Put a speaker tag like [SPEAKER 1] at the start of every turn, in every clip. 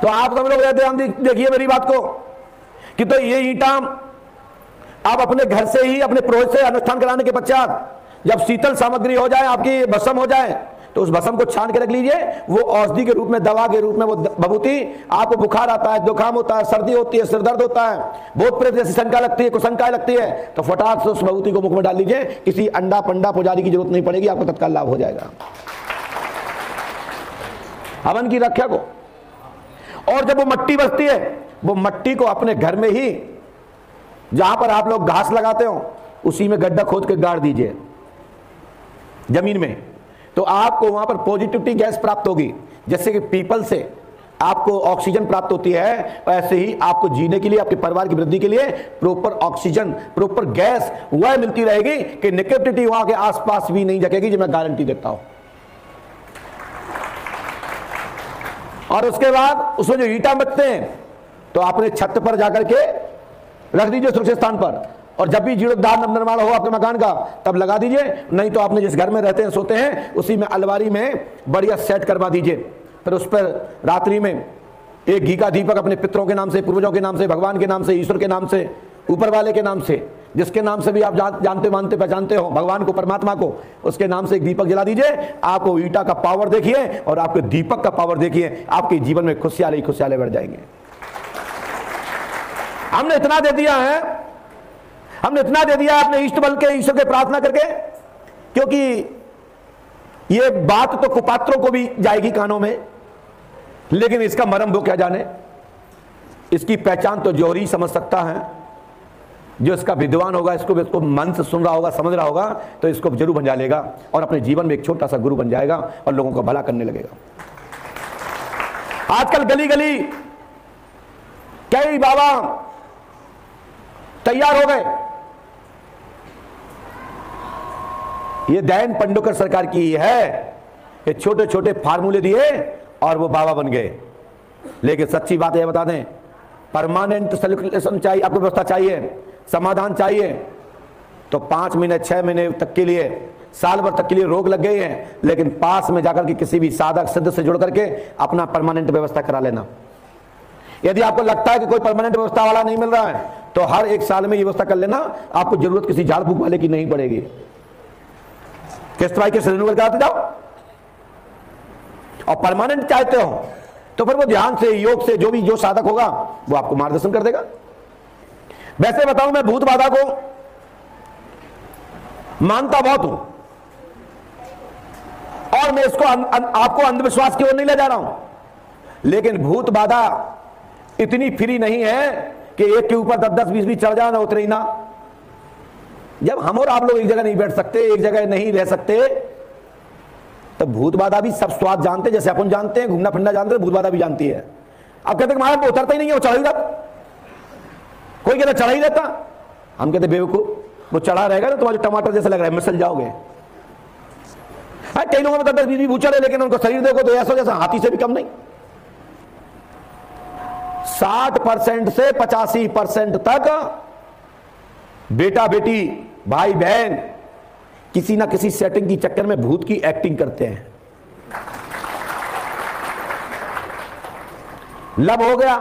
[SPEAKER 1] तो आप सब लोग ध्यान देखिए मेरी बात को कि तो ये ईंटा आप अपने घर से ही अपने पुरोहित से अनुष्ठान कराने के पश्चात जब शीतल सामग्री हो जाए, आपकी भस्म हो जाए, तो उस भस्म को छान के रख लीजिए। वो औषधि के रूप में, दवा के रूप में वो भभूति, आपको बुखार आता है, जुकाम होता है, सर्दी होती है, सिरदर्द होता है, भूत प्रेत जैसी शंका लगती है, कुशंका लगती है, तो फटाक से उस भभूति को मुख में डाल लीजिए। किसी अंडा पंडा पुजारी की जरूरत नहीं पड़ेगी, आपको तत्काल लाभ हो जाएगा हवन की रक्षा को। और जब वो मट्टी बचती है, वो मट्टी को अपने घर में ही, जहां पर आप लोग घास लगाते हो, उसी में गड्ढा खोद के गाड़ दीजिए जमीन में, तो आपको वहां पर पॉजिटिविटी गैस प्राप्त होगी। जैसे कि पीपल से आपको ऑक्सीजन प्राप्त होती है, ऐसे ही आपको जीने के लिए, आपके परिवार की वृद्धि के लिए प्रॉपर ऑक्सीजन, प्रॉपर गैस वह मिलती रहेगी कि नेगेटिविटी वहां के आसपास भी नहीं जगेगी, जो मैं गारंटी देता हूं। और उसके बाद उसमें जो ईंटा बचते हैं, तो आपने छत पर जाकर के रख दीजिए सुरक्षित स्थान पर, और जब भी जीर्णोद्धार निर्माण हो आपके मकान का, तब लगा दीजिए। नहीं तो आपने जिस घर में रहते हैं, सोते हैं, उसी में अलमारी में बढ़िया सेट करवा दीजिए। फिर उस पर रात्रि में एक घी का दीपक अपने पितरों के नाम से, पूर्वजों के नाम से, भगवान के नाम से, ईश्वर के नाम से, ऊपर वाले के नाम से, जिसके नाम से भी आप जानते मानते पहचानते हो, भगवान को, परमात्मा को, उसके नाम से एक दीपक जला दीजिए। आपको ईंटा का पावर देखिए और आपके दीपक का पावर देखिए, आपके जीवन में खुशहाली खुशहाली बढ़ जाएंगे। हमने इतना दे दिया है, हमने इतना दे दिया अपने इष्ट बल के, ईश्वर के प्रार्थना करके, क्योंकि ये बात तो कुपात्रों को भी जाएगी कानों में, लेकिन इसका मर्म वो क्या जाने। इसकी पहचान तो जौहरी समझ सकता है, जो इसका विद्वान होगा, इसको मन से सुन रहा होगा, समझ रहा होगा, तो इसको जरूर बन जाएगा और अपने जीवन में एक छोटा सा गुरु बन जाएगा और लोगों का भला करने लगेगा। आजकल गली गली कई बाबा तैयार हो गए। ये दयान पंडोकर सरकार की है, ये छोटे छोटे फार्मूले दिए और वो बाबा बन गए। लेकिन सच्ची बात यह बता दें, परमानेंट सोल्यूशन चाहिए आपको, व्यवस्था चाहिए, समाधान चाहिए, तो 5 महीने 6 महीने तक के लिए, साल भर तक के लिए रोग लग गए हैं, लेकिन पास में जाकर के किसी भी साधक सिद्ध से जुड़ करके अपना परमानेंट व्यवस्था करा लेना। यदि आपको लगता है कि कोई परमानेंट व्यवस्था वाला नहीं मिल रहा है, तो हर 1 साल में ये व्यवस्था कर लेना, आपको जरूरत किसी झाड़ फूक वाले की नहीं पड़ेगी। किस्त भाई के रिन्यूअल कराते जाओ। और परमानेंट चाहते हो तो फिर वो ध्यान से, योग से, जो साधक होगा वो आपको मार्गदर्शन कर देगा। वैसे बताऊं, मैं भूत बाधा को मानता बहुत हूं, और मैं इसको आपको अंधविश्वास की ओर नहीं ले जा रहा हूं, लेकिन भूत बाधा इतनी फ्री नहीं है कि एक के ऊपर 10 20 20 चढ़ जाए ना उतरे ही ना। जब हम और आप लोग एक जगह नहीं बैठ सकते, एक जगह नहीं रह सकते, तो भूत बाधा भी सब स्वाद जानते, जैसे अपन जानते हैं, घूमना फिरना जानते हैं, भूत बाधा भी जानती है। अब कहते हमारे वो उतरता ही नहीं है, वो चढ़ा ही रहता। कोई कहता चढ़ा ही रहता, हम कहते बेवकूफ, वो चढ़ा रहेगा ना, तुम्हारे टमाटर जैसा लग रहा है, मिसल जाओगे। कई लोगों में 10 20 भूत चढ़े, लेकिन उनको शरीर देखो तो ऐसा जैसा हाथी से भी कम नहीं। 60% से 85% तक बेटा बेटी, भाई बहन किसी ना किसी सेटिंग की चक्कर में भूत की एक्टिंग करते हैं। लब हो गया,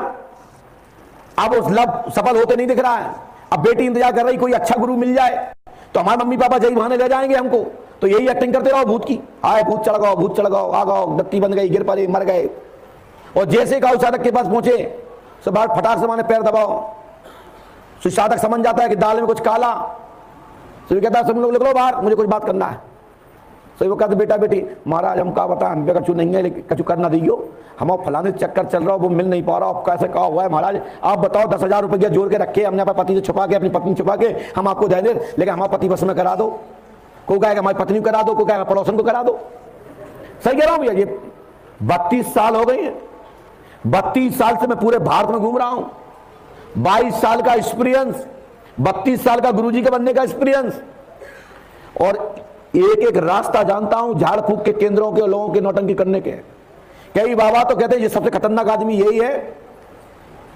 [SPEAKER 1] अब उस लब सफल होते नहीं दिख रहा है। अब बेटी इंतजार कर रही कोई अच्छा गुरु मिल जाए, तो हमारे मम्मी पापा जय बहाने ले जाएंगे हमको, तो यही एक्टिंग करते रहो भूत की। आए भूत चढ़ गओ, भूत चढ़ गओ, आ गओ, दत्ती बन गई, गिर पड़े, मर गए। और जैसे का साधक के पास पहुंचे, तो बाहर फटाक से माने पैर दबाओ, तो साधक समझ जाता है कि दाल में कुछ काला, तो कहता है सब लोग निकलो बाहर, मुझे कुछ बात करना है। तो वो कहते बेटा बेटी, महाराज हम का बता, हम पे कछु नहीं है, लेकिन कछु करना दियो, हम फलाने चक्कर चल रहा हो, वो मिल नहीं पा रहा, आप कैसे कहा हुआ है महाराज, आप बताओ 10,000 रुपया जोड़ के रखे हमने अपने पति से छुपा के, अपनी पत्नी छुपा के, हम आपको दे दें, लेकिन हमारा पति बस में करा दो। को कहेगा हमारी पत्नी को करा दो, को कहेगा पड़ोसन को करा दो। सही कह रहा हूं भैया, ये 32 साल हो गई है, 32 साल से मैं पूरे भारत में घूम रहा हूं, 22 साल का एक्सपीरियंस, 32 साल का गुरुजी के बनने का एक्सपीरियंस, और एक एक रास्ता जानता हूं झाड़ फूक के केंद्रों के लोगों के नौटंकी करने के। कई बाबा तो कहते हैं ये सबसे खतरनाक आदमी यही है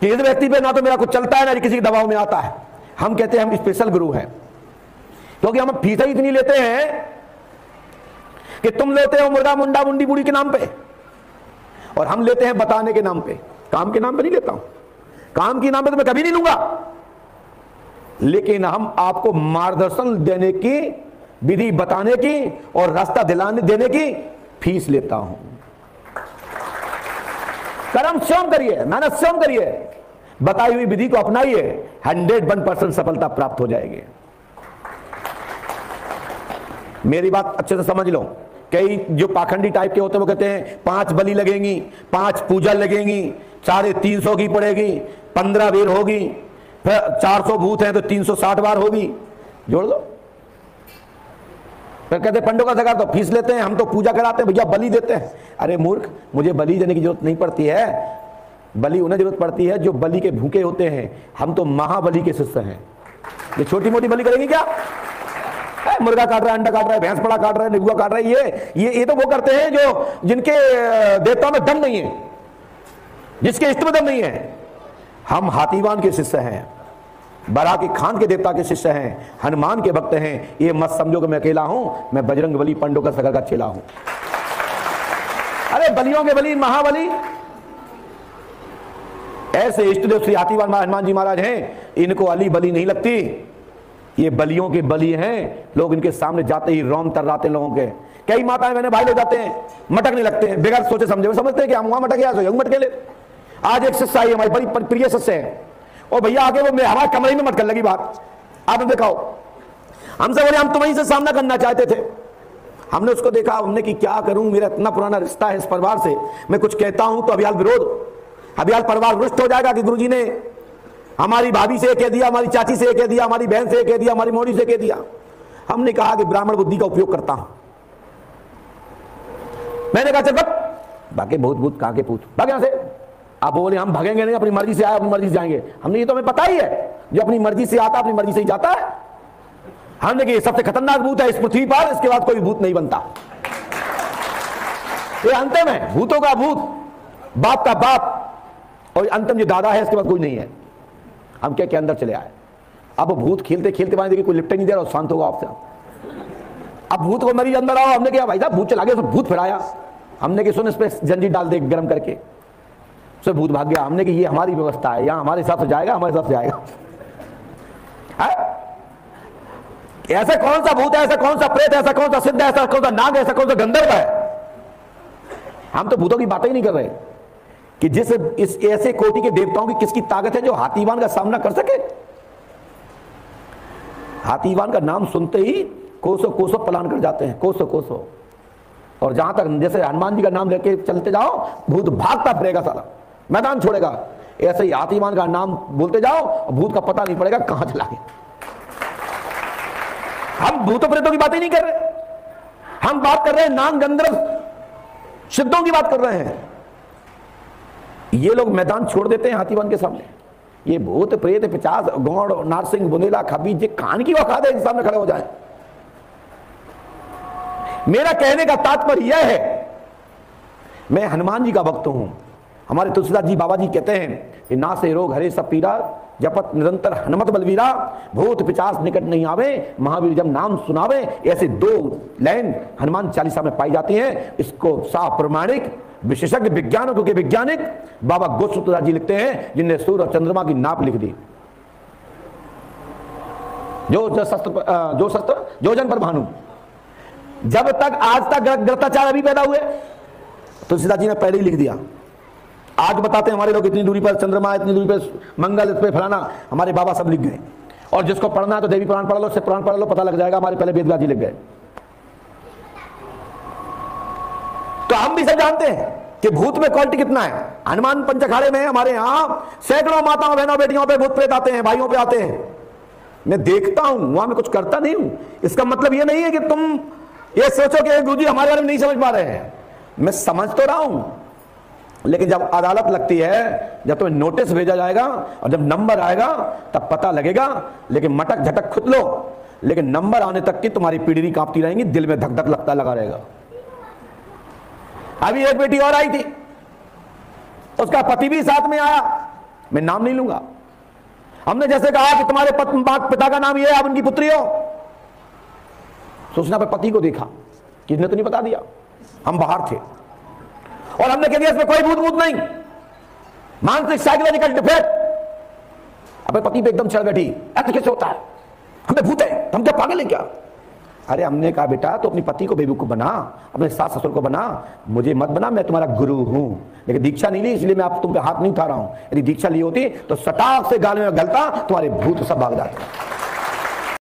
[SPEAKER 1] कि इस व्यक्ति पे ना तो मेरा कुछ चलता है, ना किसी की दबाव में आता है। हम कहते हैं हम स्पेशल गुरु हैं, क्योंकि हम फीस ही इतनी लेते हैं कि तुम लेते हो मुर्गा मुंडा मुंडी बूढ़ी के नाम पे, और हम लेते हैं बताने के नाम पे। काम के नाम पे नहीं लेता हूं, काम के नाम पे तो मैं कभी नहीं लूंगा, लेकिन हम आपको मार्गदर्शन देने की, विधि बताने की और रास्ता दिलाने देने की फीस लेता हूं। कर्म स्वयं करिए, मेहनत स्वयं करिए, बताई हुई विधि को अपनाइए, 101% सफलता प्राप्त हो जाएगी। मेरी बात अच्छे से समझ लो। कई जो पाखंडी टाइप के होते हैं वो कहते हैं 5 बलि लगेंगी, 5 पूजा लगेंगी, 350 की पड़ेगी, 15 बेर होगी, फिर 400 भूत हैं तो 360 बार होगी, जोड़ दो। फिर कहते पंडों का जगह तो फीस लेते हैं, हम तो पूजा कराते हैं, भैया बलि देते हैं। अरे मूर्ख, मुझे बलि देने की जरूरत नहीं पड़ती है, बलि उन्हें जरूरत पड़ती है जो बलि के भूखे होते हैं। हम तो महाबली के शिष्य हैं। ये छोटी मोटी बलि करेंगे क्या? मुर्गा काट रहा है, अंडा काट रहा है, भैंस पड़ा काट रहा है, निबुआ काट रहा है, ये तो वो करते हैं जो जिनके देवताओं में दम नहीं है, जिसके इष्ट में दम नहीं है। हम हाथीवान के शिष्य हैं, बरा के खान के देवता के शिष्य हैं, हनुमान के भक्त हैं। ये मत समझो कि मैं अकेला हूं, मैं बजरंग बली पंडों का सगर का चेला हूं। अरे बलियों के बली महाबली, ऐसे इष्टदेव श्री हाथीवान हनुमान जी महाराज हैं, इनको अली बली नहीं लगती, ये बलियों के बली हैं। लोग इनके सामने जाते ही रोम तर्राते लोगों के। कई माताएं मैंने भाई ले जाते हैं, मटकने लगते हैं, बगैर सोचे समझे, समझते हैं कि हम वहां मटक गया तो मटके ले। आज एक शिष्य आई, हमारी बड़ी प्रिय शिष्य है, और भैया आगे वो हमारे कमरे में मटकने लगी बात। आपने देखा, हमसे बोले हम तुम्हीं से सामना करना चाहते थे। हमने उसको देखा, हमने कि क्या करूं, मेरा इतना पुराना रिश्ता है इस परिवार से, मैं कुछ कहता हूं तो अभियाल विरोध, अभियाल परिवार रुष्ट हो जाएगा कि गुरुजी ने हमारी भाभी से कह दिया, हमारी चाची से कह दिया, हमारी बहन से कह दिया, हमारी मोड़ी से कह दिया। हमने कहा कि ब्राह्मण बुद्धि का उपयोग करता हूं। मैंने कहा चल बाकी भूत कहां के पूछ भाग यहां से। आप बोले हम भागेंगे नहीं, अपनी मर्जी से आए अपनी मर्जी से जाएंगे। हमने ये तो हमें पता ही है, जो अपनी मर्जी से आता अपनी मर्जी से ही जाता है। हमने कहा ये सबसे खतरनाक भूत है इस पृथ्वी पर, इसके बाद कोई भूत नहीं बनता। ये अंतिम है, भूतों का भूत, बाप का बाप, और अंतिम जो दादा है, इसके बाद कोई नहीं है। हम क्या अंदर चले आए। अब भूत खेलते खेलते माने देखिए कोई लिपटे नहीं दे रहा, शांत होगा आपसे। अब भूत को मरीज अंदर आओ, हमने क्या भाई साहब भूत चला गया, भूत फिर आया। हमने कि सुन इस पे जंजीर डाल दे गर्म करके, से भूत भाग गया। हमने कि ये हमारी व्यवस्था है, यहां हमारे हिसाब से जाएगा, हमारे हिसाब से आएगा। ऐसा कौन सा भूत है, ऐसा कौन सा प्रेत, ऐसा कौन सा सिद्ध है, ऐसा कौन सा नाग, ऐसा कौन सा गंधर्व है? हम तो भूतों की बातें ही नहीं कर रहे कि जिस इस ऐसे कोटि के देवताओं की किसकी ताकत है जो हाथीवान का सामना कर सके। हाथीवान का नाम सुनते ही कोसों कोसों पलायन कर जाते हैं, कोसों कोसों। और जहां तक जैसे हनुमान जी का नाम लेके चलते जाओ, भूत भागता फिरेगा, सारा मैदान छोड़ेगा। ऐसे ही हाथीवान का नाम बोलते जाओ, भूत का पता नहीं पड़ेगा कहां चला गया। हम भूतों प्रेतों की बातें नहीं कर रहे, हम बात कर रहे हैं नाग गंधर्व सिद्धों की बात कर रहे हैं। ये लोग मैदान छोड़ देते हैं हाथीवान के सामने। ये भूत प्रेत पिचास गौड़ नारसिंह बुंदेला खबीज कान की औकात है, सामने खड़े हो जाए। मेरा कहने का तात्पर्य यह है, मैं हनुमान जी का भक्त हूं। हमारे तुलसीदास जी बाबा जी कहते हैं कि ना से रोग हरे सब पीरा, जपत निरंतर हनुमत बलवीरा, भूत पिचास निकट नहीं आवे, महावीर जब नाम सुनावे। ऐसे 2 लाइन हनुमान चालीसा में पाई जाती हैं। इसको साफ प्रमाणिक विशेषज्ञ विज्ञानकों के वैज्ञानिक बाबा गोस्वामीदास जी लिखते हैं, जिनने सूर्य और चंद्रमा की नाप लिख दी। जो शस्त्र जो जन पर भानु, जब तक आज तक ग्रताचार अभी पैदा हुए, तुलसीदास जी ने पहले ही लिख दिया। आज बताते हैं हमारे लोग इतनी दूरी पर चंद्रमा, इतनी दूरी पर मंगल, इस पे फलाना, हमारे बाबा सब लिख गए। और जिसको पढ़ना है तो देवी पुराण पढ़ लो, से पुराण पढ़ लो, पता लग जाएगा। हमारे पहले वेदव्यास जी लिख गए। तो हम भी सब जानते हैं कि भूत में क्वालिटी कितना है। हनुमान पंचखाड़े में हमारे यहां सैकड़ों माताओं बहनों बेटियों पे भूत प्रेत आते हैं, भाइयों पे आते हैं। मैं देखता हूं, वहां मैं कुछ करता नहीं हूं। इसका मतलब यह नहीं है कि तुम ये सोचो कि गुरुजी हमारे बारे में नहीं समझ पा रहे हैं। मैं समझ तो रहा हूं, लेकिन जब अदालत लगती है, जब तुम्हें नोटिस भेजा जाएगा और जब नंबर आएगा तब पता लगेगा। लेकिन मटक झटक खुद लो, लेकिन नंबर आने तक की तुम्हारी पीढ़ी कांपती रहेंगी, दिल में धक धक लगता लगा रहेगा। अभी एक बेटी और आई थी, उसका पति भी साथ में आया, मैं नाम नहीं लूंगा। हमने जैसे कहा कि तुम्हारे पिता का नाम ये है, आप उनकी पुत्री हो। सूचना पे पति को देखा, किसने तो नहीं बता दिया। हम बाहर थे और हमने कह दिया इसमें कोई भूत भूत नहीं। मानसिक साइकोलॉजिकल डिफेक्ट। अपने पति पे एकदम चढ़ बैठी, ऐसा कैसे होता है, हम भूत है, हम क्या पागल है क्या? अरे हमने कहा बेटा तो अपनी पति को बेवकूफ बना, अपने सास ससुर को बना, मुझे मत बना, मैं तुम्हारा गुरु हूं। लेकिन दीक्षा नहीं ली इसलिए मैं आप तुम पे हाथ नहीं उठा रहा हूं। यदि दीक्षा ली होती तो सटाक से गाल में गलता, तुम्हारे भूत सब भाग जाते।